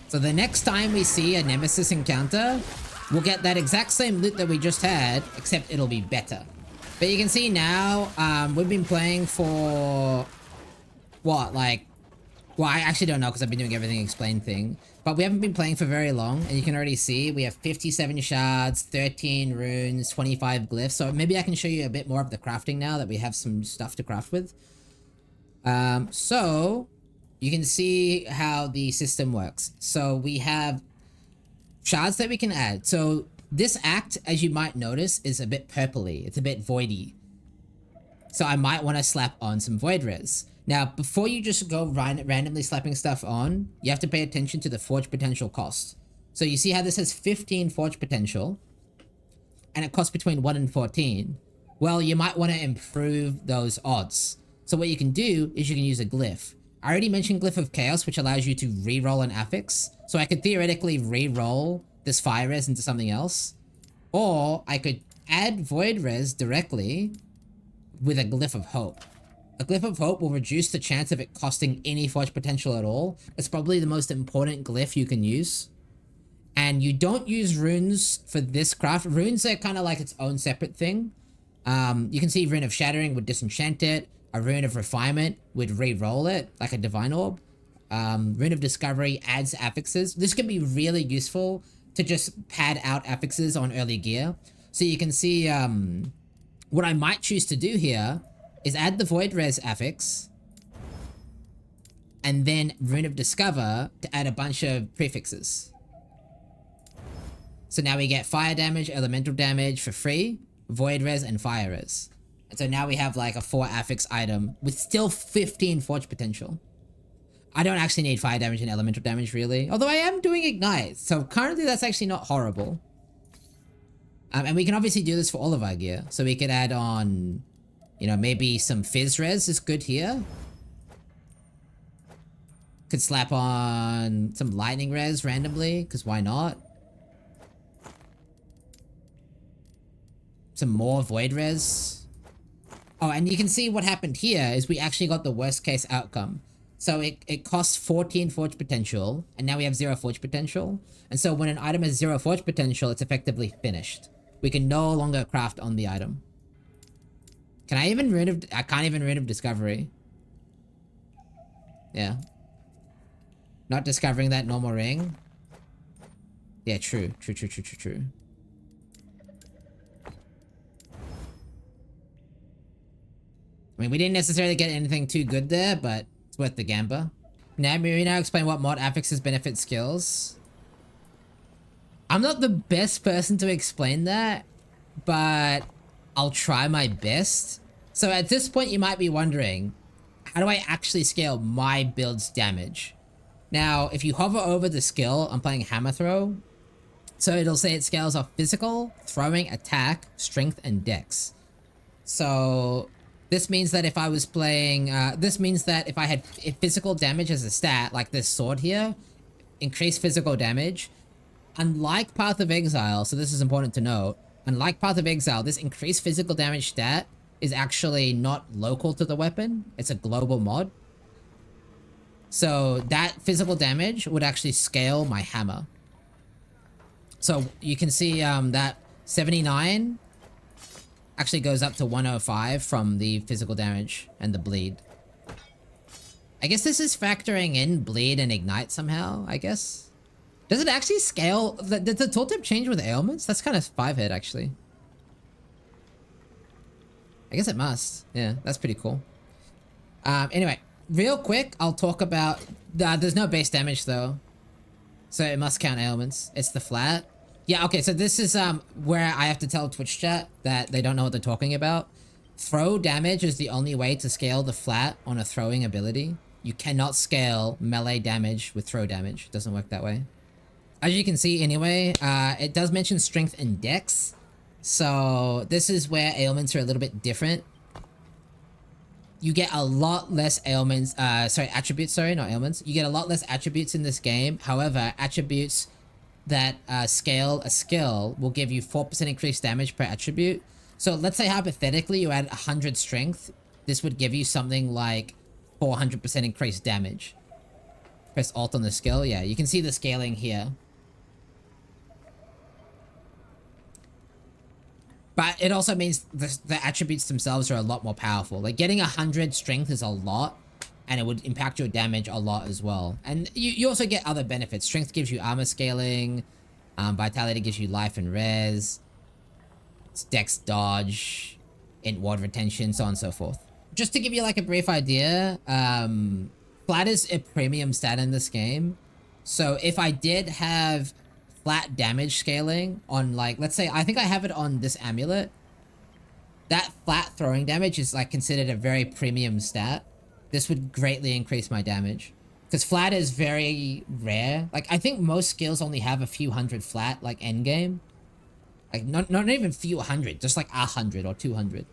So the next time we see a Nemesis encounter, we'll get that exact same loot that we just had, except it'll be better. But you can see now, we've been playing for... What, like... Well, I actually don't know because I've been doing everything explained thing. But we haven't been playing for very long, and you can already see we have 57 shards, 13 runes, 25 glyphs. So maybe I can show you a bit more of the crafting now that we have some stuff to craft with. So you can see how the system works. So we have shards that we can add. So this act, as you might notice, is a bit purpley. It's a bit voidy. So I might want to slap on some void res. Now, before you just go randomly slapping stuff on, you have to pay attention to the forge potential cost. So you see how this has 15 forge potential, and it costs between 1 and 14. Well, you might want to improve those odds. So what you can do is you can use a glyph. I already mentioned Glyph of Chaos, which allows you to re-roll an affix. So I could theoretically re-roll this fire res into something else. Or I could add void res directly with a Glyph of Hope. A Glyph of Hope will reduce the chance of it costing any forge potential at all. It's probably the most important glyph you can use. And you don't use runes for this craft. Runes are kind of like its own separate thing. You can see Rune of Shattering would disenchant it. A Rune of Refinement would re-roll it, like a Divine Orb. Rune of Discovery adds affixes. This can be really useful to just pad out affixes on early gear. So you can see what I might choose to do here is add the Void Res affix, and then Rune of Discover to add a bunch of prefixes. So now we get fire damage, elemental damage for free, void res, and fire res. And so now we have like a 4 affix item with still 15 forge potential. I don't actually need fire damage and elemental damage really, although I am doing ignite, so currently that's actually not horrible. And we can obviously do this for all of our gear, so we could add on, you know, maybe some fizz res is good here. Could slap on some lightning res randomly, because why not? Some more void res. Oh, and you can see what happened here is we actually got the worst case outcome. So it costs 14 forge potential, and now we have 0 forge potential. And so when an item has 0 forge potential, it's effectively finished. We can no longer craft on the item. Can I even rid of... I can't even rid of discovery. Yeah. Not discovering that normal ring. Yeah, true. True. I mean, we didn't necessarily get anything too good there, but it's worth the gamble. Now, we now explain what mod affixes benefit skills. I'm not the best person to explain that, but I'll try my best. So at this point, you might be wondering, how do I actually scale my build's damage? Now, if you hover over the skill, I'm playing hammer throw. So it'll say it scales off physical, throwing, attack, strength, and dex. So this means that if I was playing, this means that if I had physical damage as a stat, like this sword here, increased physical damage, unlike Path of Exile, so this is important to note, unlike Path of Exile, this increased physical damage stat is actually not local to the weapon, it's a global mod. So that physical damage would actually scale my hammer. So you can see that 79 actually goes up to 105 from the physical damage and the bleed. I guess this is factoring in bleed and ignite somehow, I guess. Does it actually scale? Did the tooltip change with ailments? That's kind of 5-hit actually. I guess it must. Yeah, that's pretty cool. Anyway, real quick, I'll talk about... there's no base damage though. So it must count ailments. It's the flat. Yeah, okay, so this is where I have to tell Twitch chat that they don't know what they're talking about. Throw damage is the only way to scale the flat on a throwing ability. You cannot scale melee damage with throw damage. It doesn't work that way. As you can see anyway, it does mention strength and dex. So this is where ailments are a little bit different. You get a lot less ailments, attributes, not ailments. You get a lot less attributes in this game. However, attributes that scale a skill will give you 4% increased damage per attribute. So let's say hypothetically you add 100 strength. This would give you something like 400% increased damage. Press Alt on the skill. Yeah, you can see the scaling here. But it also means the attributes themselves are a lot more powerful. Like getting 100 strength is a lot, and it would impact your damage a lot as well. And you also get other benefits. Strength gives you armor scaling. Vitality gives you life and res. Dex dodge. Int ward retention, so on and so forth. Just to give you like a brief idea, flat is a premium stat in this game. So if I did have flat damage scaling on, like, let's say, I think I have it on this amulet. That flat throwing damage is like considered a very premium stat. This would greatly increase my damage. Because flat is very rare. Like, I think most skills only have a few hundred flat, like, endgame. Like, not even few hundred, just like 100 or 200.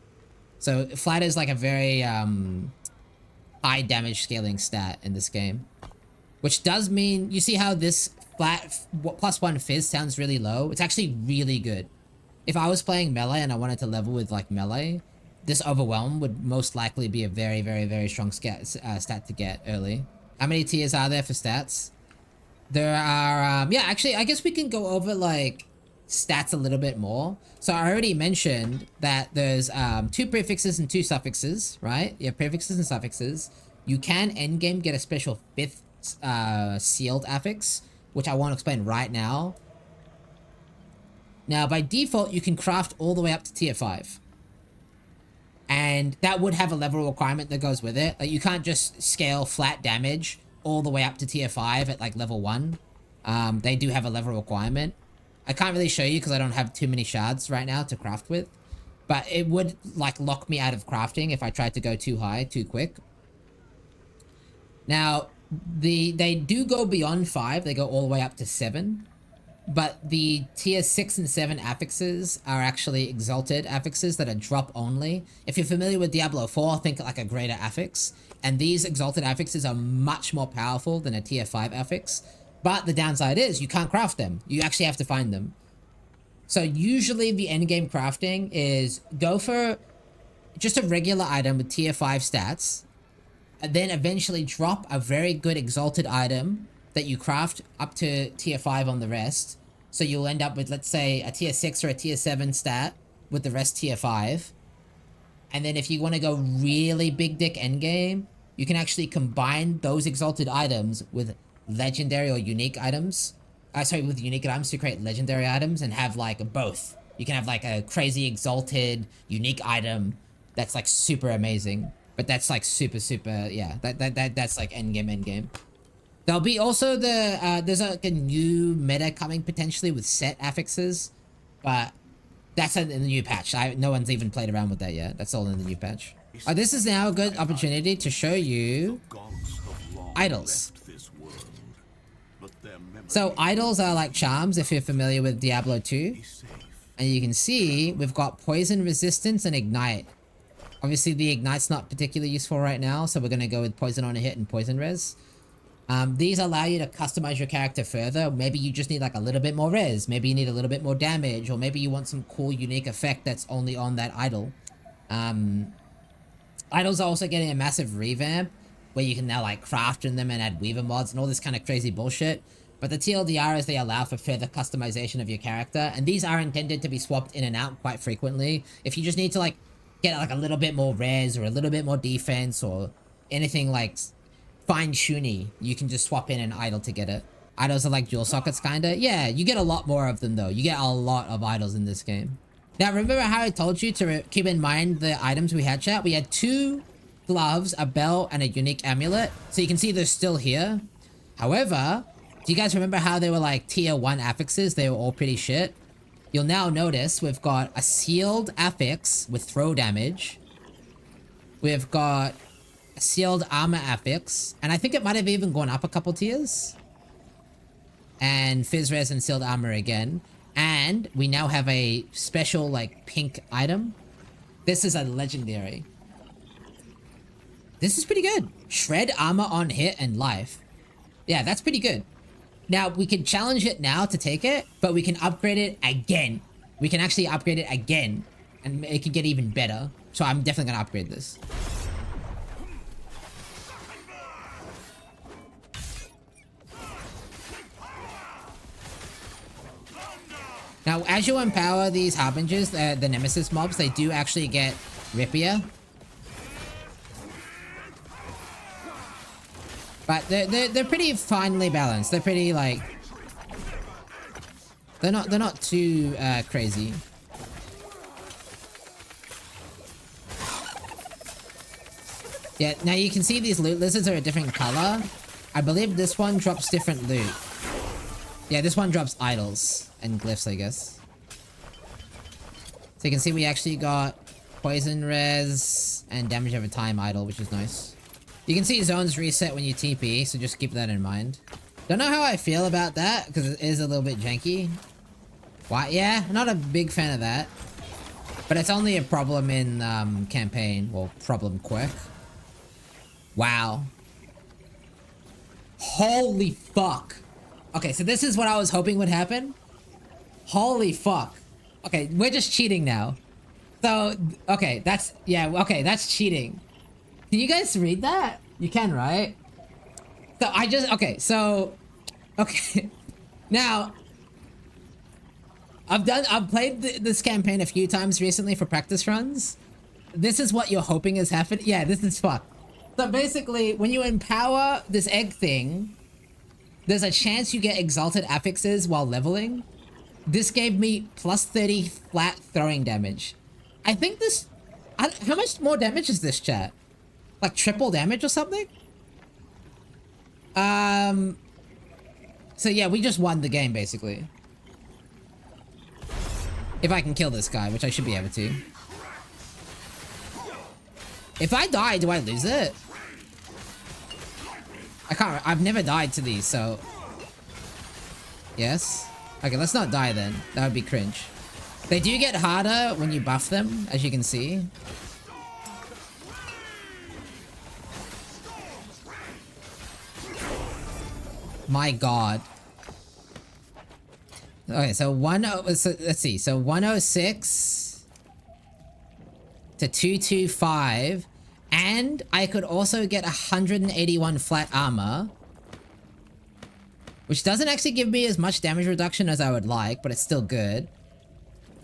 So, flat is like a very, high damage scaling stat in this game. Which does mean, you see how this flat +1 fizz sounds really low? It's actually really good. If I was playing melee and I wanted to level with, like, melee, this overwhelm would most likely be a very, very, very strong stat to get early. How many tiers are there for stats? There are, yeah, actually, I guess we can go over, like, stats a little bit more. So I already mentioned that there's 2 prefixes and 2 suffixes, right? You have prefixes and suffixes. You can endgame get a special 5th sealed affix, which I want to explain right now. Now, by default, you can craft all the way up to tier 5. And that would have a level requirement that goes with it. Like, you can't just scale flat damage all the way up to tier 5 at, like, level 1. They do have a level requirement. I can't really show you because I don't have too many shards right now to craft with. but it would like lock me out of crafting if I tried to go too high too quick. Now, they do go beyond 5. They go all the way up to 7. But the tier 6 and 7 affixes are actually exalted affixes that are drop only. If you're familiar with Diablo 4, think like a greater affix. And these exalted affixes are much more powerful than a tier 5 affix. But the downside is you can't craft them. You actually have to find them. So usually the endgame crafting is go for just a regular item with tier 5 stats. And then eventually drop a very good exalted item that you craft up to tier 5 on the rest. So you'll end up with, let's say, a tier 6 or a tier 7 stat with the rest tier 5. And then if you want to go really big dick endgame, you can actually combine those exalted items with legendary or unique items. With unique items to create legendary items and have like both. You can have like a crazy exalted unique item that's like super amazing. But that's like super, yeah, that's like endgame. There'll be also there's like a new meta coming potentially with set affixes, but that's in the new patch. No one's even played around with that yet. That's all in the new patch. This is now a good opportunity to show you idols. So idols are like charms if you're familiar with Diablo 2. And you can see we've got poison resistance and ignite. Obviously the ignite's not particularly useful right now, so we're going to go with poison on a hit and poison res. These allow you to customize your character further. Maybe you just need like a little bit more res. Maybe you need a little bit more damage. Or maybe you want some cool unique effect that's only on that idol. Idols are also getting a massive revamp where you can now like craft in them and add weaver mods and all this kind of crazy bullshit. But the TLDR is they allow for further customization of your character. And these are intended to be swapped in and out quite frequently. If you just need to like get like a little bit more res or a little bit more defense or anything like fine-tuny, you can just swap in an idol to get it. Idols are like dual sockets kinda. Yeah, you get a lot more of them though. You get a lot of idols in this game. Now remember how I told you to keep in mind the items we had, chat? We had 2 gloves, a belt, and a unique amulet. So you can see they're still here. However, do you guys remember how they were like tier 1 affixes? They were all pretty shit. You'll now notice we've got a sealed affix with throw damage. We've got a sealed armor affix. And I think it might have even gone up a couple tiers. And fizz res and sealed armor again. And we now have a special like pink item. This is a legendary. This is pretty good. Shred armor on hit and life. Yeah, that's pretty good. Now, we can challenge it now to take it, but we can upgrade it again. We can actually upgrade it again, and it can get even better. So I'm definitely gonna upgrade this. Now, as you empower these Harbingers, the Nemesis mobs, they do actually get rippier. But they're pretty finely balanced. They're pretty like they're not too crazy. Yeah, now you can see these loot lizards are a different color. I believe this one drops different loot. Yeah, this one drops idols and glyphs, I guess. So you can see we actually got poison res and damage over time idol, which is nice. You can see zones reset when you TP, so just keep that in mind. Don't know how I feel about that, because it is a little bit janky. Why? Yeah, not a big fan of that. But it's only a problem in campaign, or problem quirk. Wow. Holy fuck. Okay, so this is what I was hoping would happen. Holy fuck. Okay, we're just cheating now. So, okay, that's, yeah, okay, that's cheating. Can you guys read that? You can, right? So I just, okay, so, okay. Now, I've played this campaign a few times recently for practice runs. This is what you're hoping is happening. Yeah, this is fuck. So basically, when you empower this egg thing, there's a chance you get exalted affixes while leveling. This gave me plus 30 flat throwing damage. I think this, how much more damage is this, chat? Like triple damage or something? So yeah, we just won the game basically. If I can kill this guy, which I should be able to. If I die, do I lose it? I can't. I've never died to these, so. Yes? Okay, let's not die then. That would be cringe. They do get harder when you buff them, as you can see. My god. Okay, so let's see. So 106 to 225, and I could also get 181 flat armor, which doesn't actually give me as much damage reduction as I would like, but it's still good.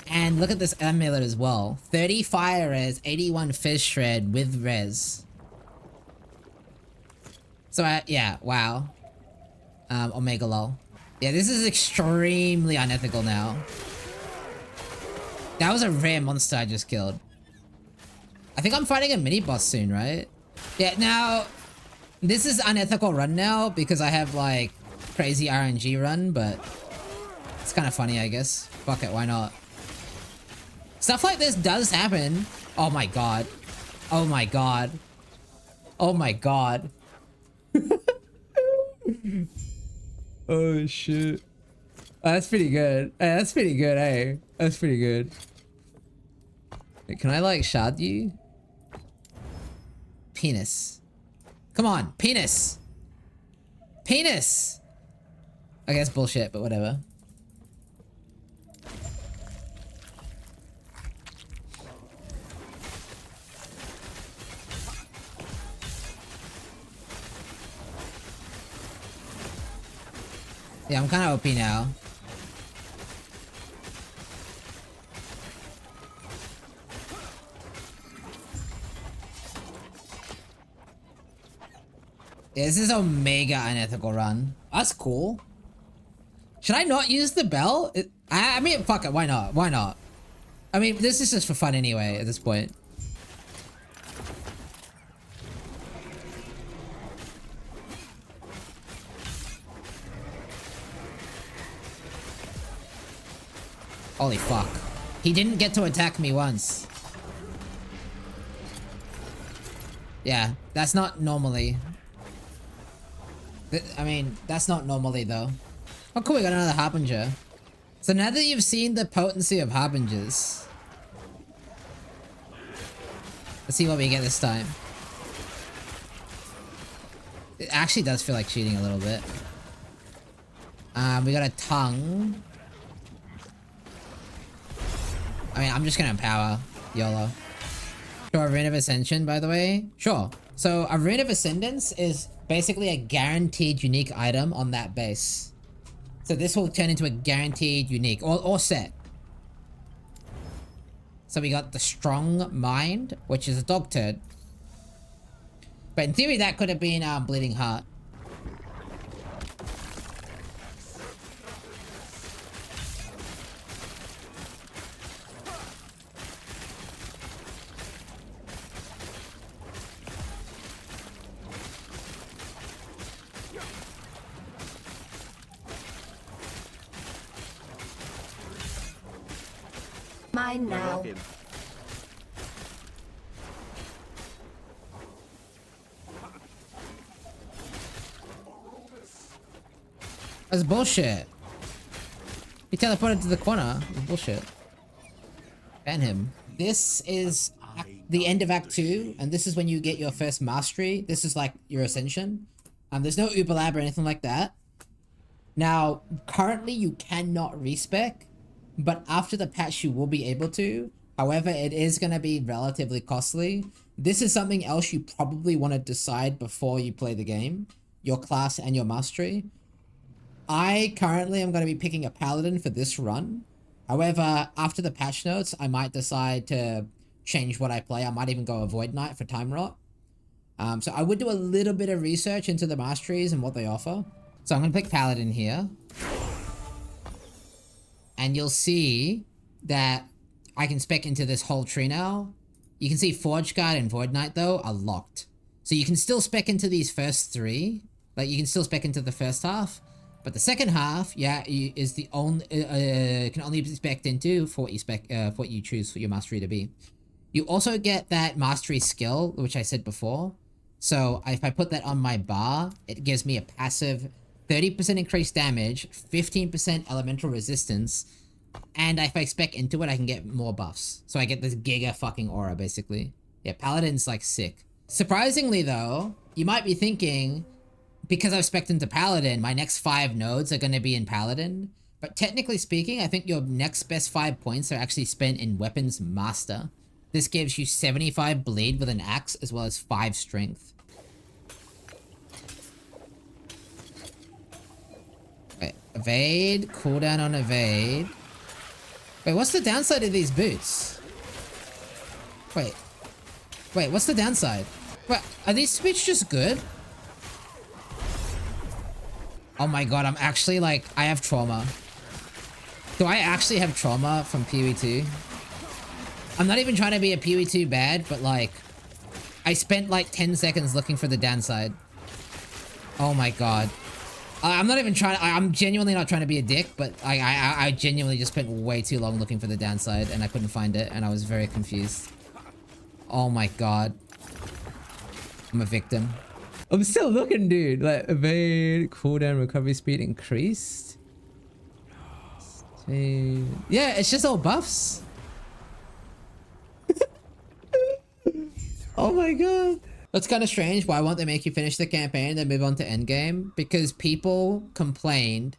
And look at this amulet as well. 30 fire res, 81 fizz shred with res. So yeah, wow. Omega lol. Yeah, this is extremely unethical now. That was a rare monster I just killed. I think I'm fighting a mini boss soon, right? Yeah, now this is unethical run now because I have like crazy RNG run, but it's kind of funny, I guess. Fuck it, why not? Stuff like this does happen. Oh my god. Oh my god. Oh my god. Oh shit. That's pretty good. That's pretty good, eh? That's pretty good. Wait, can I like shard you? Penis. Come on, penis! Penis! Okay, that's bullshit, but whatever. Yeah, I'm kind of OP now. Yeah, this is a mega unethical run. That's cool. Should I not use the bell? I mean, fuck it. Why not? Why not? I mean, this is just for fun anyway at this point. Holy fuck. He didn't get to attack me once. Yeah, that's not normally. I mean, that's not normally though. Oh cool, we got another Harbinger. So now that you've seen the potency of Harbingers, let's see what we get this time. It actually does feel like cheating a little bit. We got a tongue. I mean, I'm just gonna empower YOLO. Sure, Arena of Ascension, by the way. Sure. So, Arena of Ascendance is basically a guaranteed unique item on that base. So this will turn into a guaranteed unique, or set. So we got the Strong Mind, which is a dog turd. But in theory, that could have been Bleeding Heart. Mine now. That's bullshit. He teleported to the corner. That's bullshit. Ban him. This is the end of Act 2, and this is when you get your first mastery. This is like your ascension. There's no Uber Lab or anything like that. Now, currently you cannot respec, but after the patch you will be able to. However, it is going to be relatively costly. This is something else you probably want to decide before you play the game. Your class and your mastery. I currently am going to be picking a paladin for this run. However, after the patch notes, I might decide to change what I play. I might even go a Void Knight for Time Rot. So I would do a little bit of research into the masteries and what they offer. So I'm going to pick paladin here. And you'll see that I can spec into this whole tree now. You can see Forge Guard and Void Knight though are locked. So you can still spec into these first three. Like you can still spec into the first half. But the second half, yeah, is the only, can only be spec'd into for what you choose for your mastery to be. You also get that mastery skill, which I said before. So if I put that on my bar, it gives me a passive 30% increased damage, 15% elemental resistance, and if I spec into it, I can get more buffs. So I get this giga fucking aura, basically. Yeah, Paladin's like sick. Surprisingly though, you might be thinking, because I've spec'd into Paladin, my next 5 nodes are going to be in Paladin. But technically speaking, I think your next best 5 points are actually spent in Weapons Master. This gives you 75 bleed with an axe, as well as 5 strength. Wait, evade, cooldown on evade. Wait, what's the downside of these boots? Wait, what's the downside? Wait, are these boots just good? Oh my god, I'm actually like, I have trauma. Do I actually have trauma from PoE2? I'm not even trying to be a PoE2 bad, but like, I spent like 10 seconds looking for the downside. Oh my god. I'm not even trying, I'm genuinely not trying to be a dick, but I genuinely just spent way too long looking for the downside and I couldn't find it and I was very confused. Oh my god. I'm a victim. I'm still looking, dude. Like, evade, cooldown, recovery speed increased. Yeah, it's just all buffs. Oh my god. That's kind of strange. Why won't they make you finish the campaign and then move on to endgame? Because people complained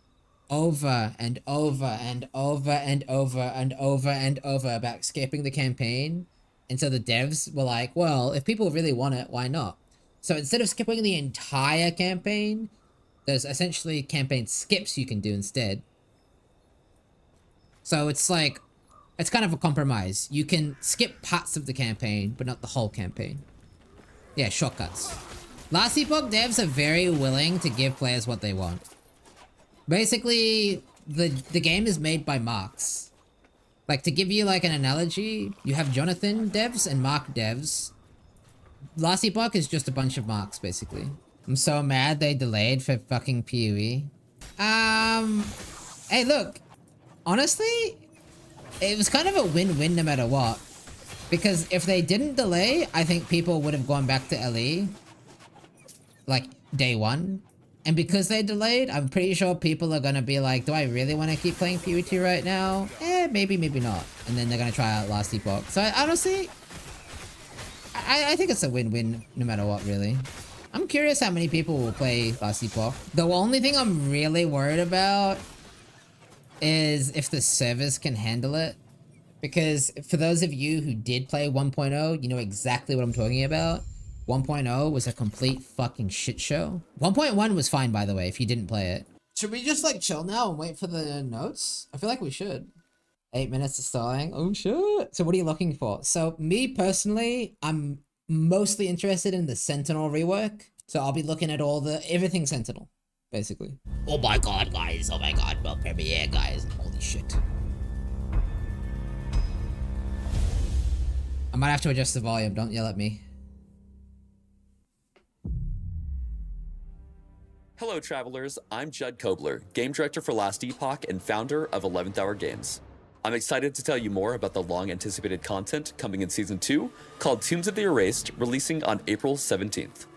over and over and over and over and over and over about skipping the campaign. And so the devs were like, well, if people really want it, why not? So instead of skipping the entire campaign, there's essentially campaign skips you can do instead. So it's like, it's kind of a compromise. You can skip parts of the campaign, but not the whole campaign. Yeah, shortcuts. Last Epoch devs are very willing to give players what they want. Basically, the game is made by marks. Like, to give you like an analogy, you have Jonathan devs and Mark devs. Last Epoch is just a bunch of marks, basically. I'm so mad they delayed for fucking PoE. Hey, look. Honestly, it was kind of a win-win no matter what. Because if they didn't delay, I think people would have gone back to LE. Like, day 1. And because they delayed, I'm pretty sure people are gonna be like, do I really want to keep playing PoE2 right now? Maybe, maybe not. And then they're gonna try out Last Epoch. So honestly, I think it's a win-win no matter what, really. I'm curious how many people will play Last Epoch. The only thing I'm really worried about is if the servers can handle it. Because for those of you who did play 1.0, you know exactly what I'm talking about. 1.0 was a complete fucking shit show. 1.1 was fine, by the way, if you didn't play it. Should we just like chill now and wait for the notes? I feel like we should. 8 minutes of stalling. Oh shit. So what are you looking for? So me personally, I'm mostly interested in the Sentinel rework. So I'll be looking at everything Sentinel, basically. Oh my god, guys. Oh my god. Well, premiere, guys. Holy shit. I might have to adjust the volume. Don't yell at me. Hello, travelers. I'm Judd Kobler, game director for Last Epoch and founder of 11th Hour Games. I'm excited to tell you more about the long-anticipated content coming in Season 2, called Tombs of the Erased, releasing on April 17th.